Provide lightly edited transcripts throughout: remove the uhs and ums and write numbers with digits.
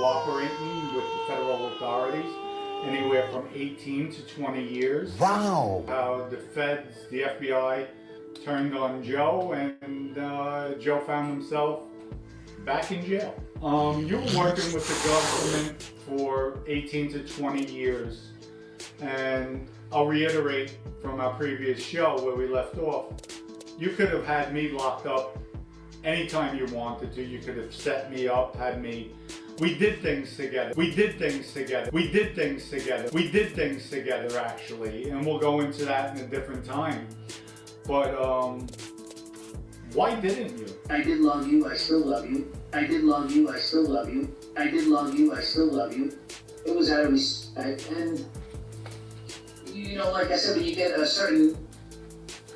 cooperating with the federal authorities, anywhere from 18 to 20 years. Wow. The feds, the FBI, turned on Joe, and Joe found himself back in jail. You were working with the government for 18 to 20 years, and I'll reiterate from our previous show where we left off. You could have had me locked up anytime you wanted to. You could have set me up, had me. We did things together. We did things together. We did things together. We did things together, actually, and we'll go into that in a different time. But why didn't you? I did love you, I still love you. I did love you, I still love you. I did love you, I still love you. It was out of respect, and you know, like I said, when you get a certain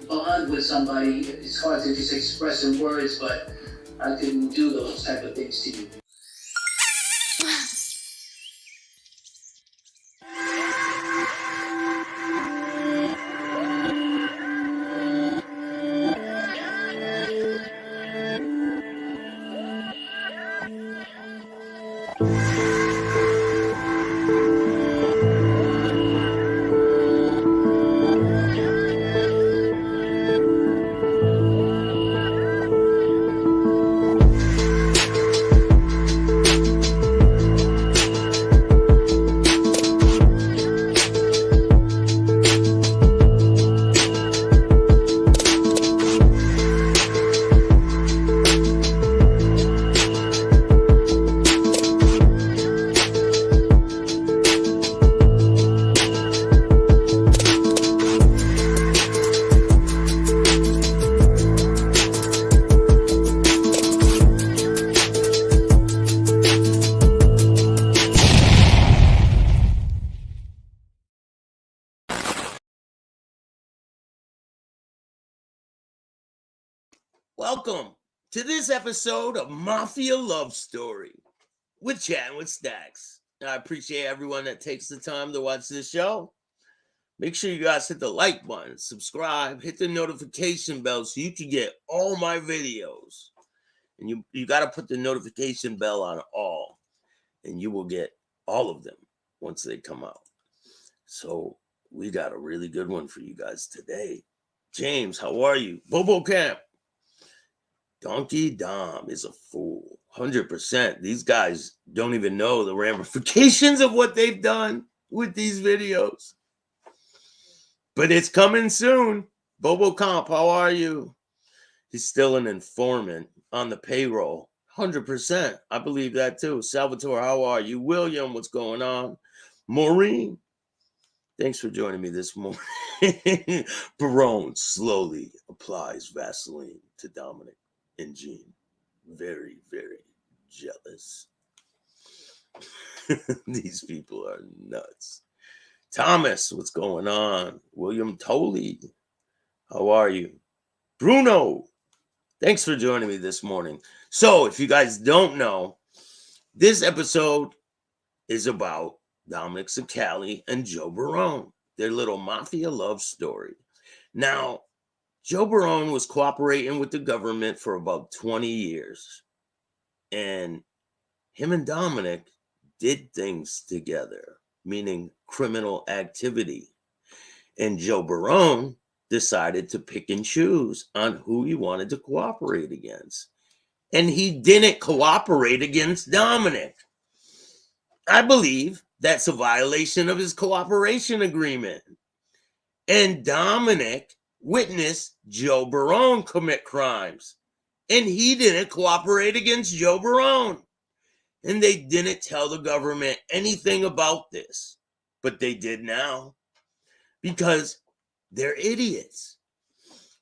bond with somebody, it's hard to just express in words, but I can do those type of things to you. Welcome to this episode of Mafia Love Story with Chattin with Staxx. I appreciate everyone that takes the time to watch this show. Make sure you guys hit the like button, subscribe, hit the notification bell so you can get all my videos. And you got to put the notification bell on all, and you will get all of them once they come out. So we got a really good one for you guys today. James, how are you? Bobo Camp. Donkey Dom is a fool. 100%. These guys don't even know the ramifications of what they've done with these videos. But it's coming soon. Bobo Comp, how are you? He's still an informant on the payroll. 100%. I believe that too. Salvatore, how are you? William, what's going on? Maureen, thanks for joining me this morning. Barone slowly applies Vaseline to Dominic and Jean. Very, very jealous. These people are nuts. Thomas, what's going on? William Tolley, how are you? Bruno, thanks for joining me this morning. So, if you guys don't know, this episode is about Dominic Cicali and Joe Barone, their little mafia love story. Now, Joe Barone was cooperating with the government for about 20 years. And him and Dominic did things together, meaning criminal activity. And Joe Barone decided to pick and choose on who he wanted to cooperate against. And he didn't cooperate against Dominic. I believe that's a violation of his cooperation agreement. And Dominic witnessed Joe Barone commit crimes, and he didn't cooperate against Joe Barone. And they didn't tell the government anything about this, but they did now because they're idiots.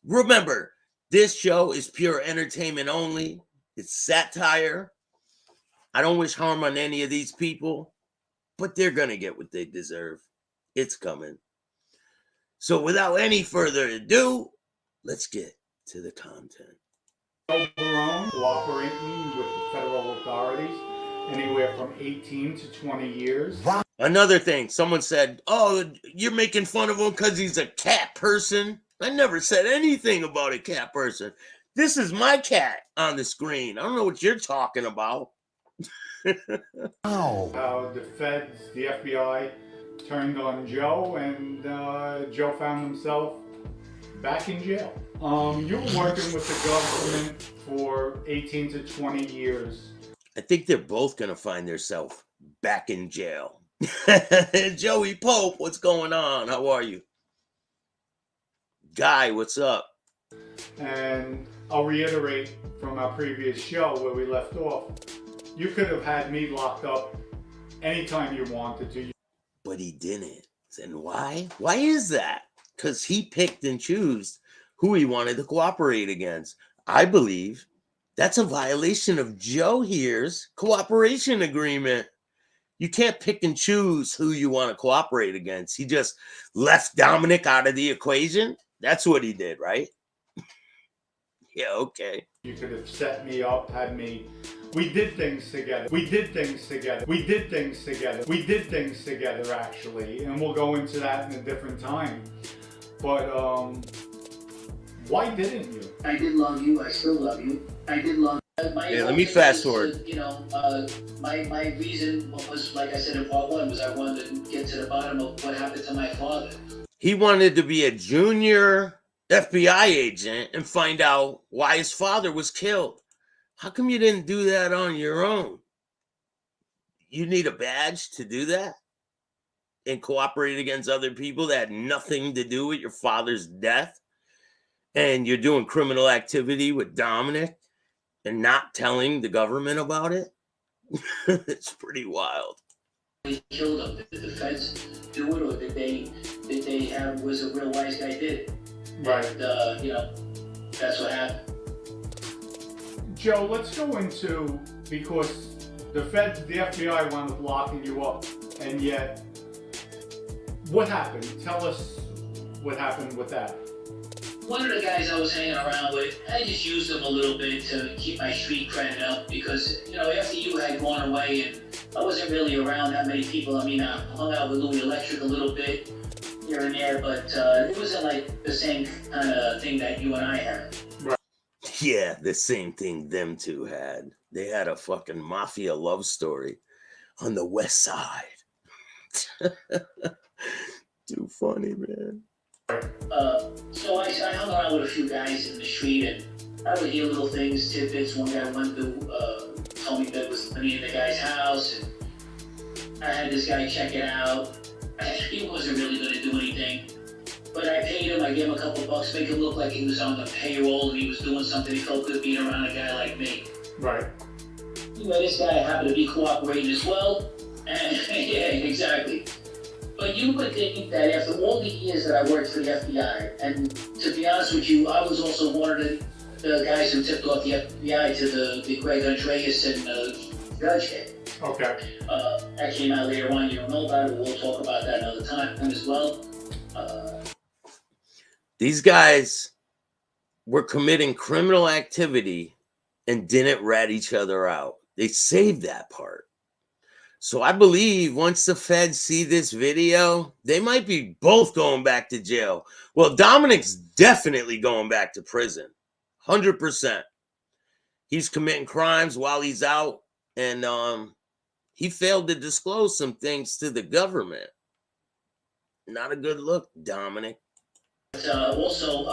Remember, this show is pure entertainment only. It's satire. I don't wish harm on any of these people, but they're going to get what they deserve. It's coming. So without any further ado, let's get to the content. Joe Barone cooperating with the federal authorities, anywhere from 18 to 20 years. Another thing, someone said, oh, you're making fun of him because he's a cat person. I never said anything about a cat person. This is my cat on the screen. I don't know what you're talking about. How the feds, the FBI, turned on Joe, and Joe found himself back in jail. You were working with the government for 18 to 20 years. I think they're both gonna find themselves back in jail. Joey Pope, what's going on? How are you? Guy, what's up? And I'll reiterate from our previous show where we left off. You could have had me locked up anytime you wanted to. But he didn't. And why? Why is that? Because he picked and chose who he wanted to cooperate against. I believe that's a violation of Joe here's cooperation agreement. You can't pick and choose who you want to cooperate against. He just left Dominic out of the equation. That's what he did, right? Yeah, okay. You could have set me up, had me. We did things together. We did things together. We did things together. We did things together, actually. And we'll go into that in a different time. But, why didn't you? I did love you. I still love you. I did love you. Yeah, let me fast forward. You know, my reason was, like I said in part one, was I wanted to get to the bottom of what happened to my father. He wanted to be a junior FBI agent and find out why his father was killed. How come you didn't do that on your own? You need a badge to do that? And cooperate against other people that had nothing to do with your father's death? And you're doing criminal activity with Dominic and not telling the government about it? It's pretty wild. They killed him. Did the feds do it, or did they have, was a real wise guy did it? Right. And, you know, that's what happened. Joe, let's go into, because the feds, the FBI wound up locking you up, and yet, what happened? Tell us what happened with that. One of the guys I was hanging around with, I just used him a little bit to keep my street cred up because, you know, after you had gone away and I wasn't really around that many people. I mean, I hung out with Louis Electric a little bit here and there, but it wasn't like the same kind of thing that you and I had. Right. Yeah, the same thing them two had. They had a fucking Mafia love story on the West Side. Too funny, man. So I hung around with a few guys in the street, and I would hear little things, tidbits. One guy went to tell me there was money in the guy's house, and I had this guy check it out. He wasn't really going to do anything, but I paid him. I gave him a couple bucks, make him look like he was on the payroll and he was doing something. He felt good being around a guy like me. Right. You know, this guy happened to be cooperating as well, and yeah, exactly. But you would think that after all the years that I worked for the FBI, and to be honest with you, I was also one of the guys who tipped off the FBI to the Greg Andreas and Judge case. Okay. That came out later on. You don't know about it. We'll talk about that another time as well. These guys were committing criminal activity and didn't rat each other out. They saved that part. So I believe once the feds see this video, they might be both going back to jail. Well, Dominic's definitely going back to prison. 100%. He's committing crimes while he's out, and he failed to disclose some things to the government. Not a good look, Dominic. Also,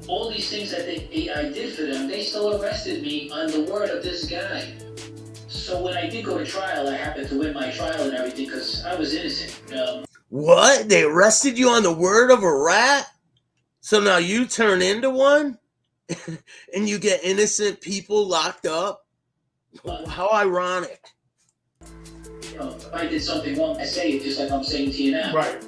all these things that I did for them, they still arrested me on the word of this guy. So when I did go to trial, I happened to win my trial and everything because I was innocent. What? They arrested you on the word of a rat? So now you turn into one? And you get innocent people locked up? How ironic. You know, if I did something wrong, I say it just like I'm saying to you now. Right.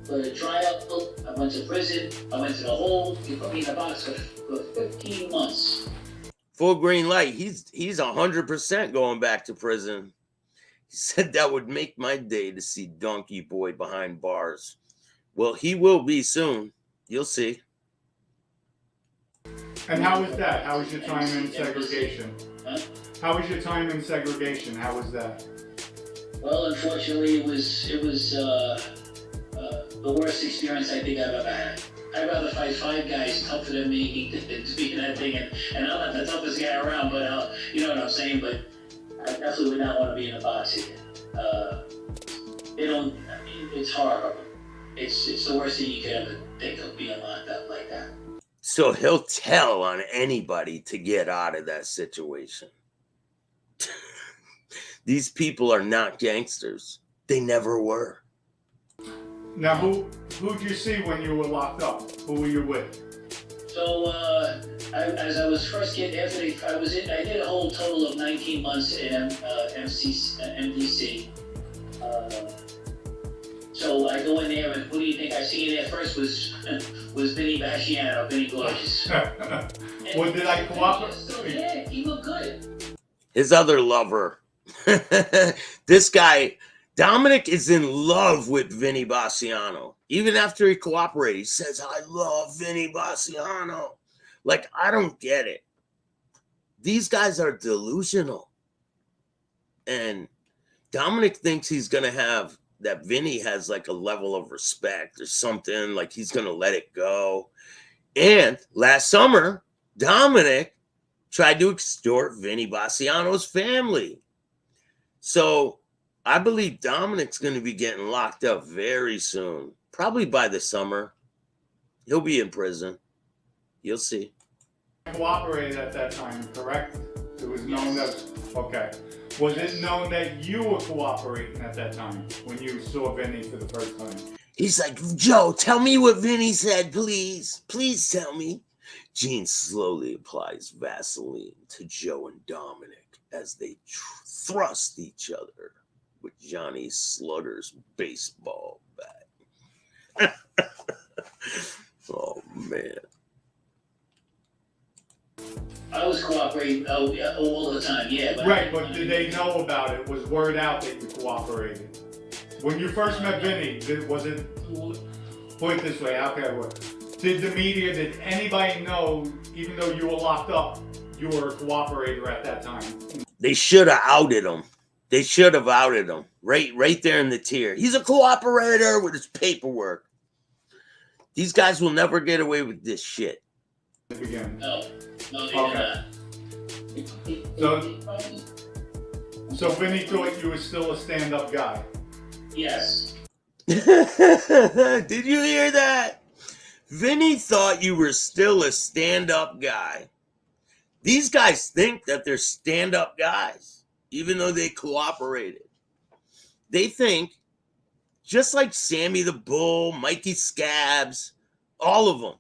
For the trial, I went to prison, I went to the hole, you put me in a box for 15 months. Full green light. He's 100% going back to prison. He said that would make my day to see Donkey Boy behind bars. Well, he will be soon. You'll see. And how was that? How was your time in segregation? Huh? How was your time in segregation? How was that? Well, unfortunately, it was the worst experience I think I've ever had. I'd rather fight 5 guys tougher than me than to be in that thing. And I'm not the toughest guy around, but you know what I'm saying. But definitely would not want to be in a box again. They don't. I mean, it's horrible. It's the worst thing you could ever think of, being locked up like that. So he'll tell on anybody to get out of that situation. These people are not gangsters. They never were. Now, who'd you see when you were locked up? Who were you with? So, as I was first getting after I did a whole total of 19 months in MDC. So I go in there, and who do you think I see in there first was Vinnie Basciano, Vinnie Gorgeous. Well, did I cooperate? Yeah, he looked good. His other lover. This guy, Dominic, is in love with Vinnie Basciano. Even after he cooperated, he says, I love Vinnie Basciano. Like, I don't get it. These guys are delusional. And Dominic thinks he's going to have, that Vinnie has like a level of respect or something, like he's going to let it go. And last summer, Dominic tried to extort Vinnie Basciano's family. So I believe Dominic's going to be getting locked up very soon. Probably by the summer. He'll be in prison. You'll see. Cooperated at that time, correct? It was known that, okay. Was it known that you were cooperating at that time when you saw Vinnie for the first time? He's like, Joe, tell me what Vinnie said, please. Please tell me. Gene slowly applies Vaseline to Joe and Dominic as they thrust each other with Johnny Slaughter's baseball bat. Oh, man. I was cooperating all the time, yeah. Right, but did they know about it? Was word out that you cooperated? When you first met Vinnie, was it, put it this way, okay, did the media, did anybody know, even though you were locked up, you were a cooperator at that time? They should have outed him. They should have outed him. Right there in the tier. He's a cooperator with his paperwork. These guys will never get away with this shit. No, they Okay. did not. So Vinnie thought you were still a stand-up guy? Yes. Did you hear that? Vinnie thought you were still a stand-up guy. These guys think that they're stand-up guys, even though they cooperated. They think, just like Sammy the Bull, Mikey Scabs, all of them,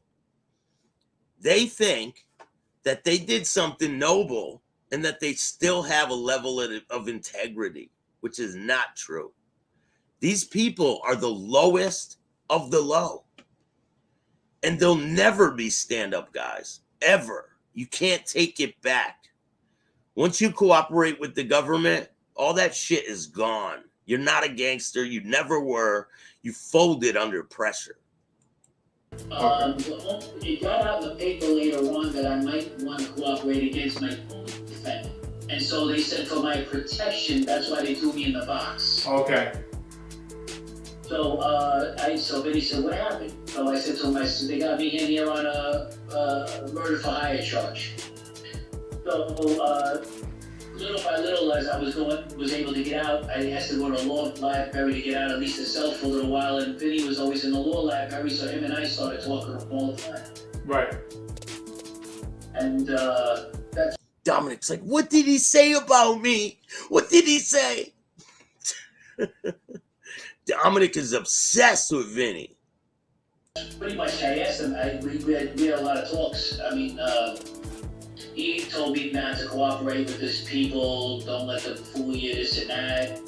they think that they did something noble and that they still have a level of integrity, which is not true. These people are the lowest of the low. And they'll never be stand-up guys, ever. You can't take it back. Once you cooperate with the government, all that shit is gone. You're not a gangster. You never were. You folded under pressure. It got out in the paper later on that I might want to cooperate against my own defendant. And so they said for my protection, that's why they threw me in the box. Okay. So Vinnie said, what happened? So I said to him, they got me in here on a murder for hire charge. So little by little, as I was able to get out, I asked to go to a law library to get out at least a cell for a little while, and Vinnie was always in the law library, so him and I started talking all the time. Right. And that's... Dominic's like, what did he say about me? What did he say? Dominic is obsessed with Vinnie. Pretty much, I asked him, we had a lot of talks. I mean, he told me not to cooperate with his people, don't let them fool you, this and that.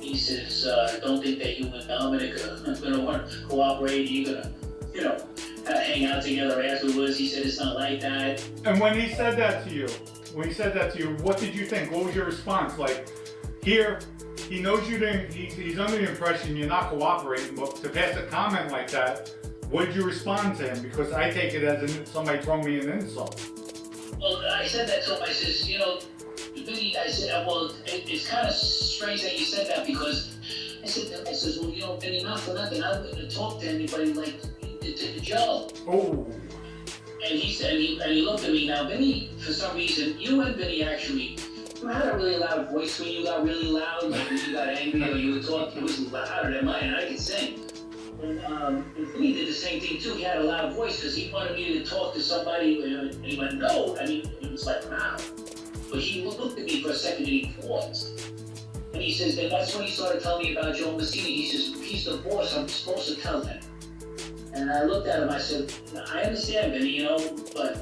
He says, don't think that you and Dominic are going to want to cooperate, you're going to, hang out together afterwards. He said, it's not like that. And when he said that to you, what did you think? What was your response? Like, here, he knows you didn't, he's under the impression you're not cooperating, but to pass a comment like that, what did you respond to him? Because I take it as somebody throwing me an insult. Well, I said that to him. I says, Vinnie, I said, well, it's kind of strange that you said that because I says, well, Vinnie, not for nothing. I wouldn't talk to anybody like you did to Joe. Oh. And he said, and he looked at me. Now, Vinnie, for some reason, you and Vinnie actually You had a really loud voice when you got really loud, like when you got angry or you were talking, it was louder than mine, and I could sing. And Vinnie did the same thing too. He had a loud voice because he wanted me to talk to somebody, and he went, no. I mean, it was like, wow. But he looked at me for a second and he paused. And he says, then that's when he started telling me about Joe Messina. He says, he's the boss, I'm supposed to tell him. And I looked at him, I said, I understand, Vinnie, but,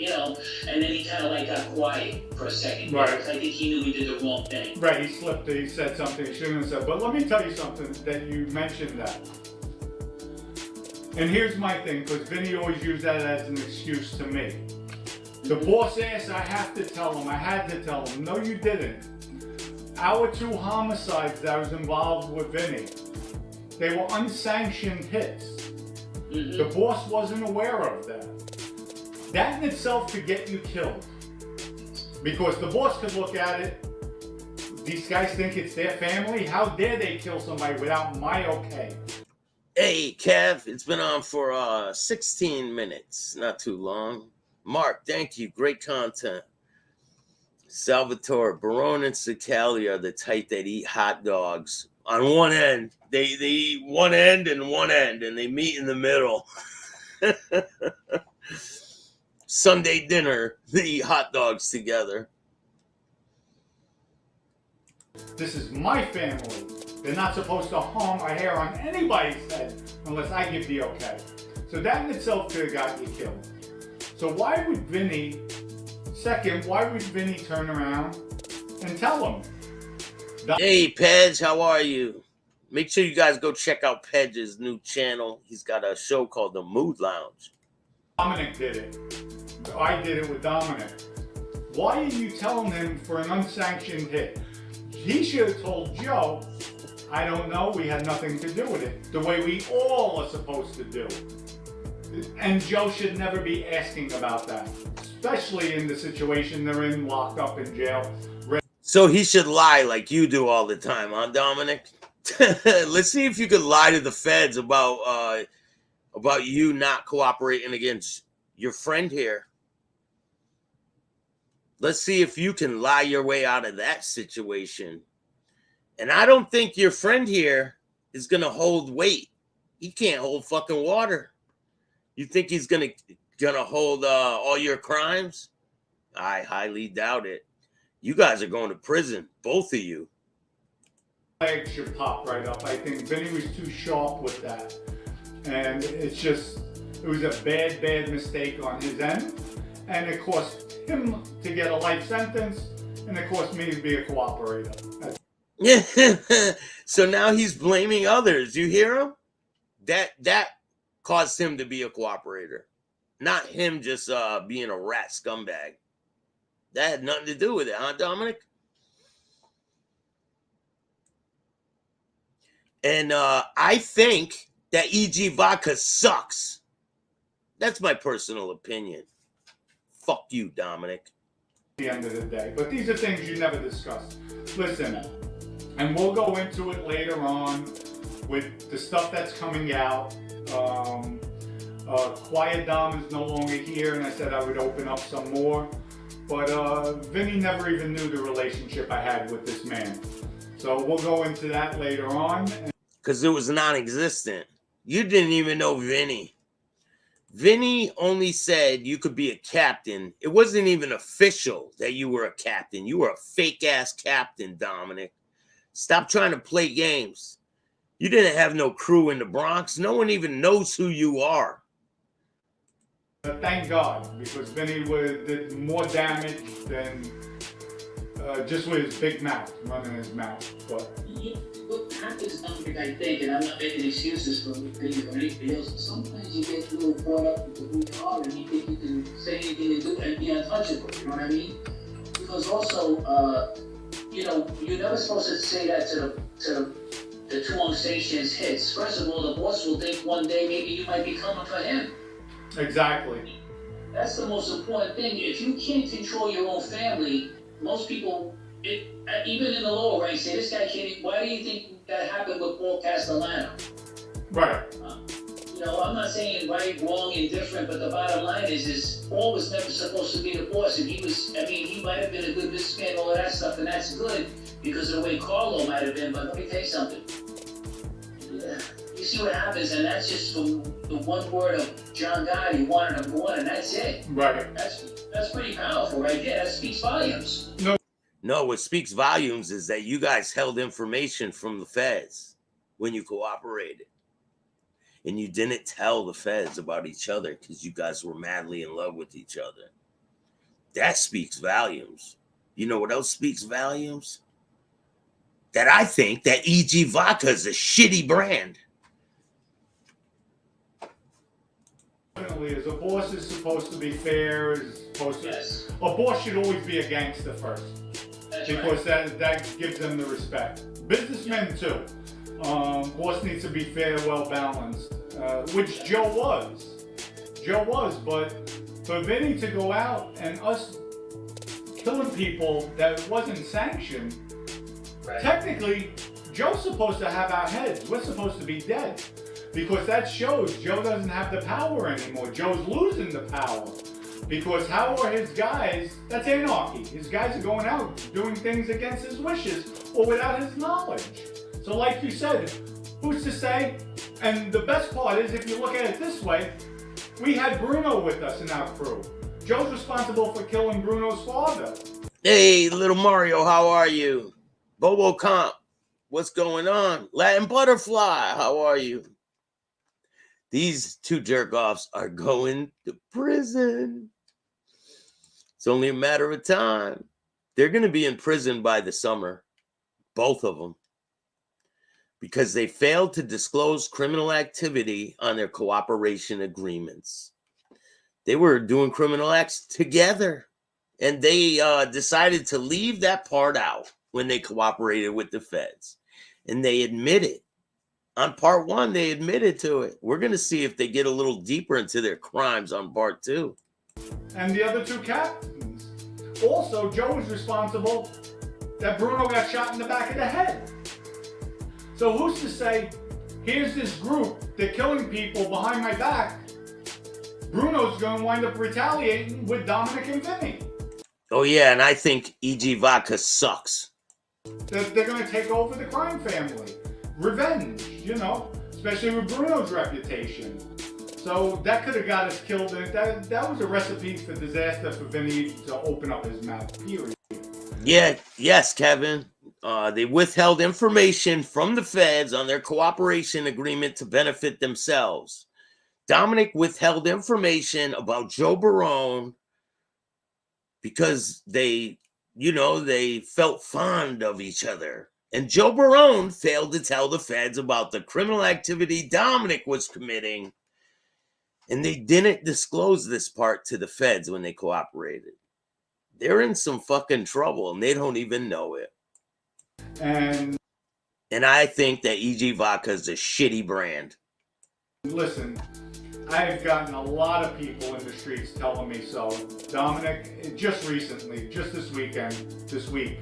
and then he kind of like got quiet for a second. Right. Because I think he knew he did the wrong thing. Right, he slipped, he said something he shouldn't have said. But let me tell you something that you mentioned that. And here's my thing, because Vinnie always used that as an excuse to me. The boss asked, I have to tell him, I had to tell him. No, you didn't. Our 2 homicides that I was involved with Vinnie, they were unsanctioned hits. Mm-hmm. The boss wasn't aware of that. That in itself could get you killed. Because the boss could look at it, these guys think it's their family, how dare they kill somebody without my okay? Hey, Kev, it's been on for 16 minutes, not too long. Mark, thank you, great content. Salvatore, Barone and Cicali are the type that eat hot dogs on one end. They eat one end, and they meet in the middle. Sunday dinner, they eat hot dogs together. This is my family. They're not supposed to harm a hair on anybody's head unless I give the okay. So that in itself could have got you killed. So why would Vinnie turn around and tell him? Hey, Pedge, how are you? Make sure you guys go check out Pedge's new channel. He's got a show called The Mood Lounge. Dominic did it. I did it with Dominic. Why are you telling him for an unsanctioned hit? He should have told Joe, I don't know, we had nothing to do with it. The way we all are supposed to do. And Joe should never be asking about that. Especially in the situation they're in, locked up in jail. So he should lie like you do all the time, huh, Dominic? Let's see if you could lie to the feds about you not cooperating against your friend here. Let's see if you can lie your way out of that situation. And I don't think your friend here is going to hold weight. He can't hold fucking water. You think he's going to hold all your crimes? I highly doubt it. You guys are going to prison, both of you. Leg should pop right up. I think Vinnie was too sharp with that. And it was a bad mistake on his end. And it cost him to get a life sentence, and it cost me to be a cooperator. Yeah. So now he's blaming others. You hear him? That caused him to be a cooperator, not him just being a rat scumbag. That had nothing to do with it, huh, Dominic? And I think that EG vodka sucks. That's my personal opinion. Fuck you, Dominic. At the end of the day. But these are things you never discuss. Listen, and we'll go into it later on with the stuff that's coming out. Quiet Dom is no longer here, and I said I would open up some more. But Vinnie never even knew the relationship I had with this man. So we'll go into that later on. Because it was non-existent. You didn't even know Vinnie. Vinnie only said you could be a captain. It wasn't even official that you were a captain. You were a fake-ass captain, Dominic. Stop trying to play games. You didn't have no crew in the Bronx. No one even knows who you are. Thank God, because Vinnie did more damage than just with his big mouth, running his mouth. But what happens, Dominic, I think, and I'm not making excuses for Vinnie or anybody else, sometimes you get a little caught up into who you are and you think you can say anything and do and be untouchable, you know what I mean? Because also, you're never supposed to say that to the 2 unsanctioned hits. First of all, the boss will think one day maybe you might be coming for him. exactly. That's the most important thing. If you can't control your own family, most people, even in the lower ranks, say, this guy can't. Why do you think that happened with Paul Castellano? Right. I'm not saying right, wrong, indifferent, but the bottom line is Paul was never supposed to be the boss, and he might have been a good businessman, all of that stuff, and that's good because of the way Carlo might have been. But let me tell you something. Yeah, you see what happens, and that's just from the one word of John God. He wanted him one, and that's it. Right. That's pretty powerful, right there. That speaks volumes. No, what speaks volumes is that you guys held information from the feds when you cooperated. And you didn't tell the feds about each other because you guys were madly in love with each other. That speaks volumes. You know what else speaks volumes? That I think that EG Vodka is a shitty brand. Definitely, as a boss is supposed to be fair, is supposed to. Yes. A boss should always be a gangster first, That's because right. that gives them the respect. Businessmen too. Boss needs to be fair, well balanced, which Joe was. Joe was, but for Vinny to go out and us killing people that wasn't sanctioned, Right. technically, Joe's supposed to have our heads. We're supposed to be dead. Because that shows Joe doesn't have the power anymore. Joe's losing the power. Because how are his guys? That's anarchy. His guys are going out doing things against his wishes or without his knowledge. So like you said, who's to say? And the best part is, if you look at it this way, we had Bruno with us in our crew. Joe's responsible for killing Bruno's father. Hey, little Mario, how are you? Bobo Comp, what's going on? Latin Butterfly, how are you? These two jerk-offs are going to prison. It's only a matter of time. They're going to be in prison by the summer, both of them, because they failed to disclose criminal activity on their cooperation agreements. They were doing criminal acts together, and they decided to leave that part out when they cooperated with the feds. And they admitted, on part one, they admitted to it. We're going to see if they get a little deeper into their crimes on part two. And the other two captains. Also, Joe was responsible that Bruno got shot in the back of the head. So who's to say, here's this group, they're killing people behind my back. Bruno's going to wind up retaliating with Dominic and Vinnie. Oh, yeah, and I think EG Vodka sucks. They're going to take over the crime family. Revenge, you know, especially with Bruno's reputation. So that could have got us killed. That was a recipe for disaster for Vinnie to open up his mouth, period. Yeah, yes, Kevin. They withheld information from the feds on their cooperation agreement to benefit themselves. Dominic withheld information about Joe Barone because they felt fond of each other. And Joe Barone failed to tell the feds about the criminal activity Dominic was committing. And they didn't disclose this part to the feds when they cooperated. They're in some fucking trouble and they don't even know it. And I think that EG Vodka is a shitty brand. listen, I've gotten a lot of people in the streets telling me so. Dominic, just recently, just this week,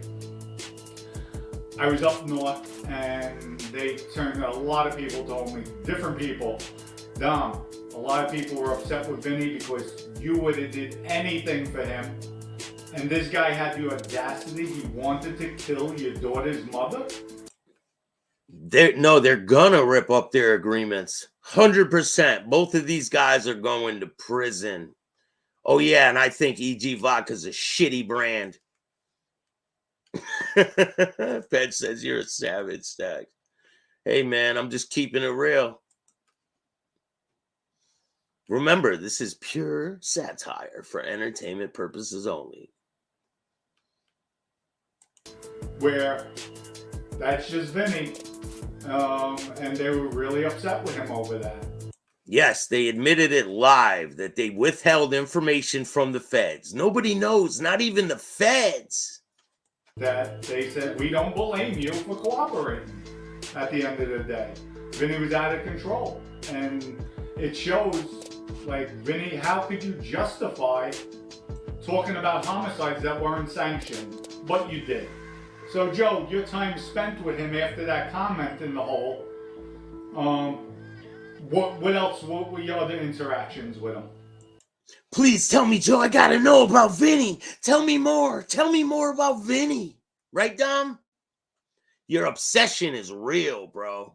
I was up north and a lot of people told me, different people, Dom, a lot of people were upset with Vinnie because you would have did anything for him. And this guy had the audacity, he wanted to kill your daughter's mother? They're gonna rip up their agreements. 100%. Both of these guys are going to prison. Oh, yeah, and I think EG Vodka's a shitty brand. Fed says you're a savage, Staxx. Hey, man, I'm just keeping it real. Remember, this is pure satire for entertainment purposes only. Where that's just Vinnie. And they were really upset with him over that. Yes, they admitted it live that they withheld information from the feds. Nobody knows, not even the feds. That they said, we don't blame you for cooperating at the end of the day. Vinnie was out of control. And it shows, like, Vinnie, how could you justify talking about homicides that weren't sanctioned? But you did. So, Joe, your time spent with him after that comment in the hole, what else, what were your other interactions with him? Please tell me, Joe. I gotta know about Vinnie. Tell me more. Tell me more about Vinnie. Right, Dom? Your obsession is real, bro.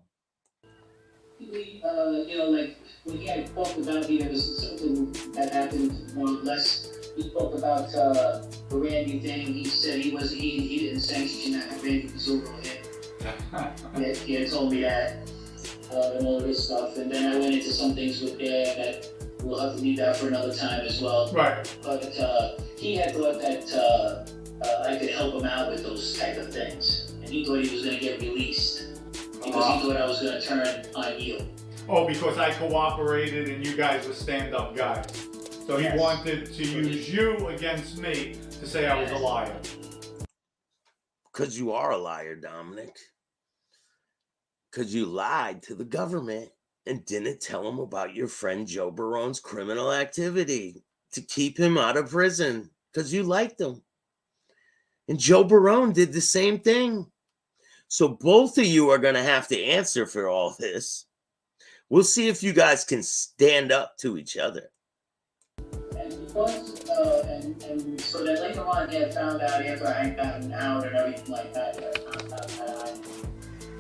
Like when he had talked about there was something that happened more or less. He talked about the Randy thing. He said he didn't sanction that. Randy was over him. He had told me that and all of this stuff. And then I went into some things with Dad that we'll have to leave that for another time as well. Right. But he had thought that I could help him out with those type of things, and he thought he was going to get released because he thought I was going to turn on you. Oh, because I cooperated and you guys were stand-up guys. So he wanted to use you against me to say I was a liar. Because you are a liar, Dominic. Because you lied to the government and didn't tell them about your friend Joe Barone's criminal activity to keep him out of prison because you liked him. And Joe Barone did the same thing. So both of you are going to have to answer for all this. We'll see if you guys can stand up to each other. And because, and so then later on he had found out after I had gotten out and everything like that, that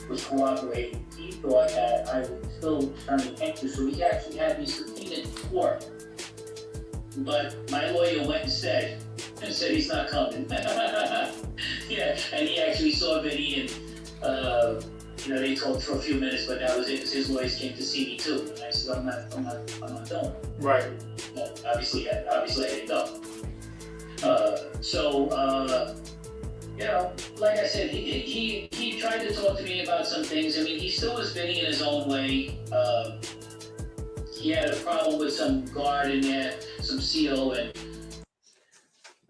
I was cooperating. He thought that I would still turn the thank you, so he actually had me subpoenaed to court. But my lawyer went and said he's not coming. Yeah, and he actually saw Vinnie and they talked for a few minutes, but that was it because his lawyers came to see me too. And I said, I'm not done. Right. Well, obviously I didn't go. Like I said, he tried to talk to me about some things. I mean, he still was Vinnie in his own way. He had a problem with some guard in there, some CO, and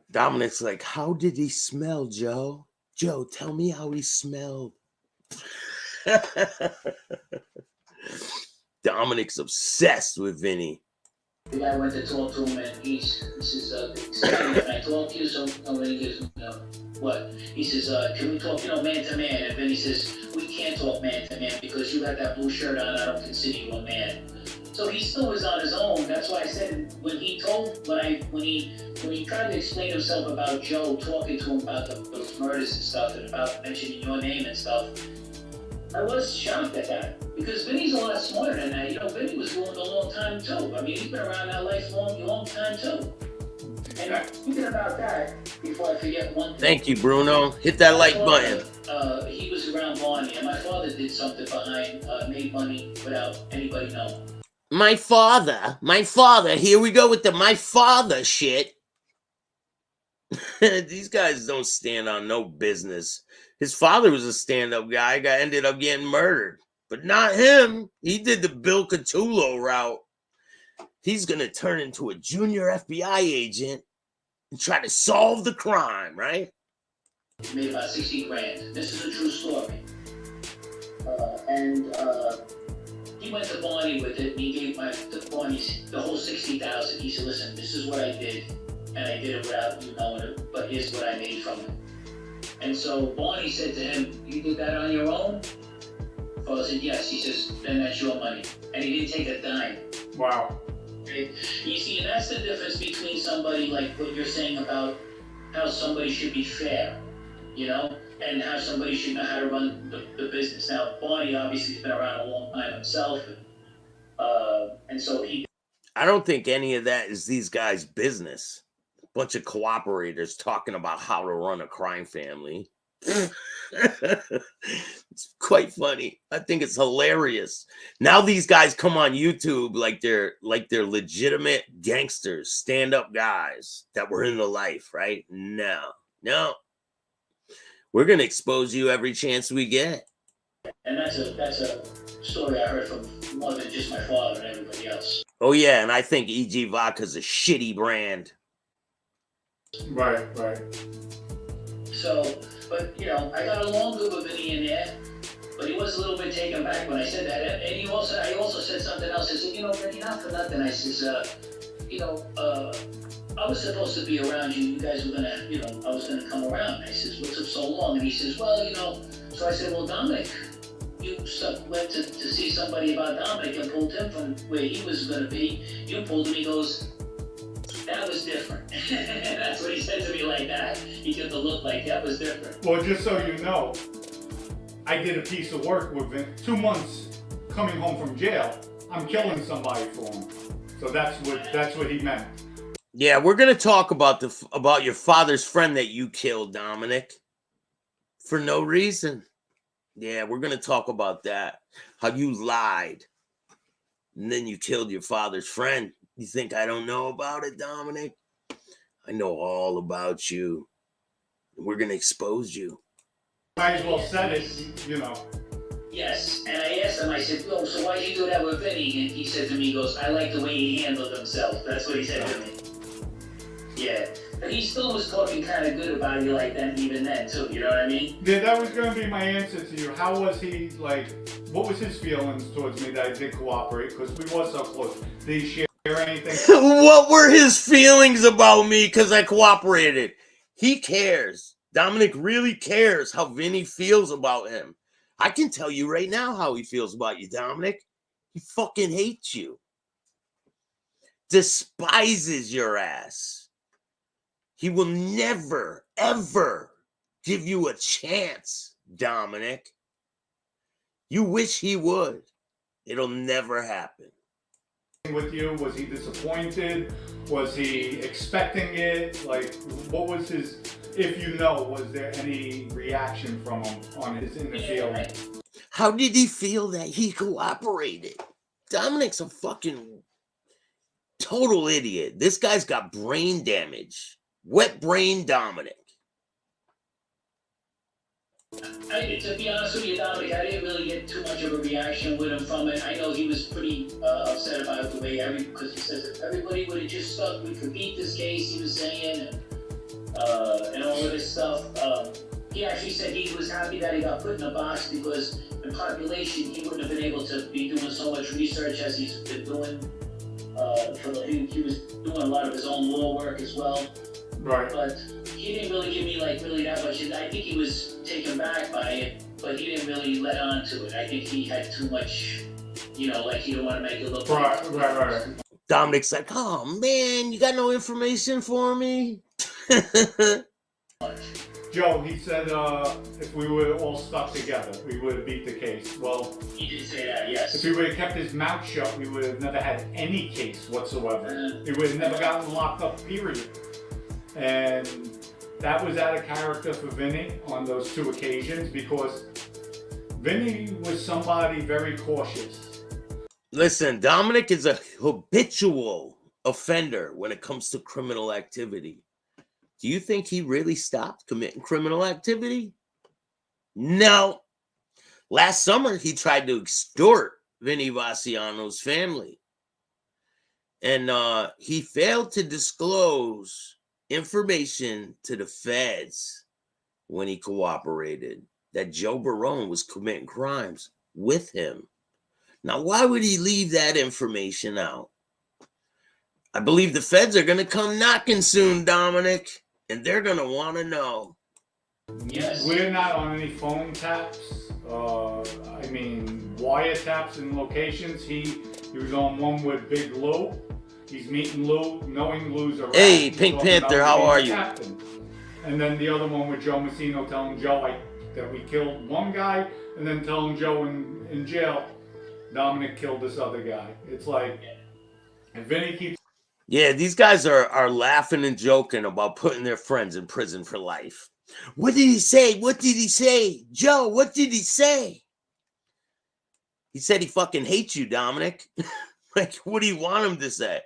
Dominic's like, how did he smell, Joe? Joe, tell me how he smelled. Dominic's obsessed with Vinnie. The guy went to talk to him, and he says, can I talk to you? So nobody gives him, what? He says, can we talk, man to man? And Vinnie says, we can't talk man to man because you got that blue shirt on. I don't consider you a man. So he still was on his own. That's why I said when he tried to explain himself about Joe, talking to him about those murders and stuff, and about mentioning your name and stuff, I was shocked at that because Vinnie's a lot smarter than that. Vinnie was doing it a long time too. I mean, he's been around that life long time too. And thinking about that, before I forget one thing. Thank you, Bruno. Hit that like button. He was around Barney, and my father did something behind, made money without anybody knowing. My father, here we go with the my father shit. These guys don't stand on no business. His father was a stand-up guy, ended up getting murdered. But not him. He did the Bill Catullo route. He's going to turn into a junior FBI agent and try to solve the crime, right? He made about $60,000. This is a true story. He went to Barney with it, and he gave Barney the whole $60,000. He said, listen, this is what I did, and I did it without you knowing it, but here's what I made from it. And so Barney said to him, you did that on your own? Father said, yes. He says, then that's your money. And he didn't take a dime. Wow. Okay? You see, and that's the difference between somebody like what you're saying about how somebody should be fair, and how somebody should know how to run the business. Now, Barney obviously has been around a long time himself, and so he... I don't think any of that is these guys' business. Bunch of cooperators talking about how to run a crime family. It's quite funny. I think it's hilarious. Now these guys come on YouTube like they're legitimate gangsters, stand-up guys that were in the life, right? No. We're gonna expose you every chance we get. And that's a story I heard from more than just my father and everybody else. Oh yeah, and I think EG Vodka's a shitty brand. Right. So, but I got along good with Vinnie in there, but he was a little bit taken back when I said that. And I also said something else. I said, Vinnie, not for nothing. I says, I was supposed to be around you. You guys were gonna, I was gonna come around. I says, what took so long? And he says, well, so I said, well, Dominic, you went to see somebody about Dominic and pulled him from where he was gonna be. You pulled him. He goes, That was different. That's what he said to me like that. He got the look like that was different. Well, just so you know, I did a piece of work with him. 2 months coming home from jail, I'm killing somebody for him. So that's what he meant. Yeah, we're gonna talk about your father's friend that you killed, Dominic, for no reason. Yeah, we're gonna talk about that. How you lied, and then you killed your father's friend. You think I don't know about it, Dominic? I know all about you. We're gonna expose you. Might as well said it, you know. Yes, and I asked him, I said, "Oh, so why'd you do that with Vinnie?" And he said to me, he goes, "I like the way he handled himself." That's what he said to me. Yeah, but he still was talking kind of good about you like that, even then, too, you know what I mean? Yeah, that was going to be my answer to you. How was he, like, what was his feelings towards me that I did cooperate? Because we were so close. Did he share anything? What were his feelings about me because I cooperated? He cares. Dominic really cares how Vinny feels about him. I can tell you right now how he feels about you, Dominic. He fucking hates you. Despises your ass. He will never, ever give you a chance, Dominic. You wish he would. It'll never happen. With you, was he disappointed? Was he expecting it? Like, what was his, if you know, was there any reaction from him on his inner feeling? How did he feel that he cooperated? Dominic's a fucking total idiot. This guy's got brain damage. Wet brain Dominic. To be honest with you, Dominic, I didn't really get too much of a reaction with him from it. I know he was pretty upset about the way because he says if everybody would have just stuck, we could beat this case, he was saying, and all of this stuff. He actually said he was happy that he got put in a box because in population, he wouldn't have been able to be doing so much research as he's been doing. He was doing a lot of his own law work as well. Right. But he didn't really give me really that much. I think he was taken back by it, but he didn't really let on to it. I think he had too much, like he didn't want to make it look Right. Dominic's like, oh man, you got no information for me? Joe, he said if we would have all stuck together, we would have beat the case. Well, he did say that, yes. If he would have kept his mouth shut, we would have never had any case whatsoever. He would have never gotten locked up, period. And that was out of character for Vinny on those 2 occasions because Vinny was somebody very cautious. Listen, Dominic is a habitual offender when it comes to criminal activity. Do you think he really stopped committing criminal activity? No. Last summer, he tried to extort Vinnie Basciano's family. And he failed to disclose information to the feds when he cooperated that Joe Barone was committing crimes with him. Now, why would he leave that information out? I believe the feds are going to come knocking soon, Dominic, and they're going to want to know. Yes. We're not on any phone taps. Wiretaps in locations. He was on one with Big Lou. He's meeting Lou, knowing Lou's around. Hey, Pink Panther, how are you? Captain. And then the other one with Joe Messino telling Joe that we killed one guy, and then telling Joe in jail, Dominic killed this other guy. It's like, and Vinny keeps... Yeah, these guys are laughing and joking about putting their friends in prison for life. What did he say? What did he say? Joe, what did he say? He said he fucking hates you, Dominic. Like, what do you want him to say?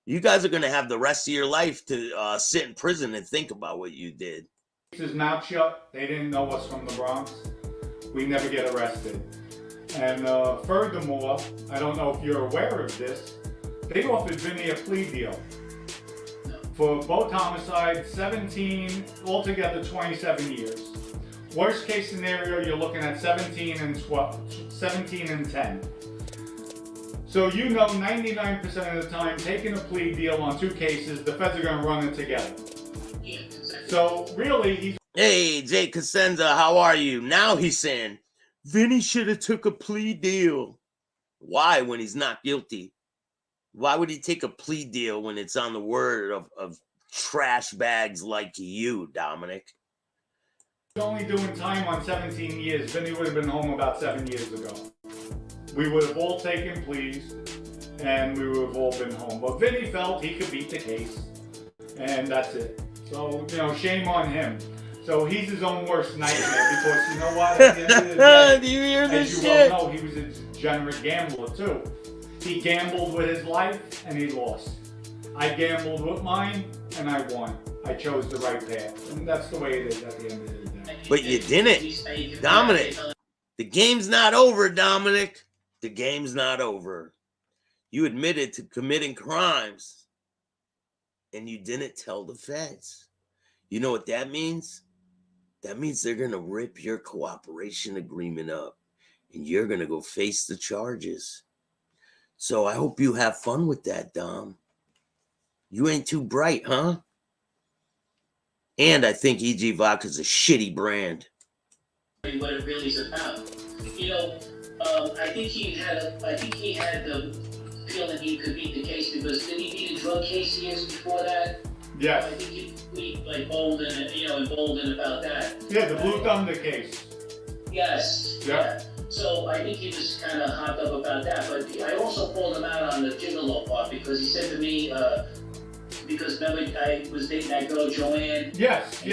You guys are going to have the rest of your life to sit in prison and think about what you did. His mouth shut. They didn't know us from the Bronx. We never get arrested. And furthermore, I don't know if you're aware of this, they offered Vinny a plea deal. For both homicides, 17, altogether 27 years. Worst case scenario, you're looking at 17 and 10. So 99% of the time, taking a plea deal on 2 cases, the feds are going to run it together. So really, he's... Hey, Jay Cosenza, how are you? Now he's saying, Vinny should have took a plea deal. Why when he's not guilty? Why would he take a plea deal when it's on the word of trash bags like you, Dominic? He's only doing time on 17 years. Vinnie would have been home about 7 years ago. We would have all taken pleas, and we would have all been home. But Vinnie felt he could beat the case, and that's it. So, shame on him. So he's his own worst nightmare because you know what? At the end of the day, do you hear this as you shit? well know, he was a degenerate gambler too. He gambled with his life and he lost. I gambled with mine and I won. I chose the right path, and that's the way it is at the end of the day. But you didn't, Dominic. The game's not over, Dominic. The game's not over. You admitted to committing crimes, and you didn't tell the feds. You know what that means? That means they're going to rip your cooperation agreement up, and you're going to go face the charges. So I hope you have fun with that, Dom. You ain't too bright, huh? And I think E.G. Vodka's a shitty brand. What it really is about. I think he had the feeling he could beat the case because did he beat a drug case years before that? Yes. I think he emboldened about that. Yeah, the Blue Thunder case. Yes. Yeah. So I think he was kind of hopped up about that, but I also called him out on the gigolo part because he said to me, because remember I was dating that girl Joanne. Yes.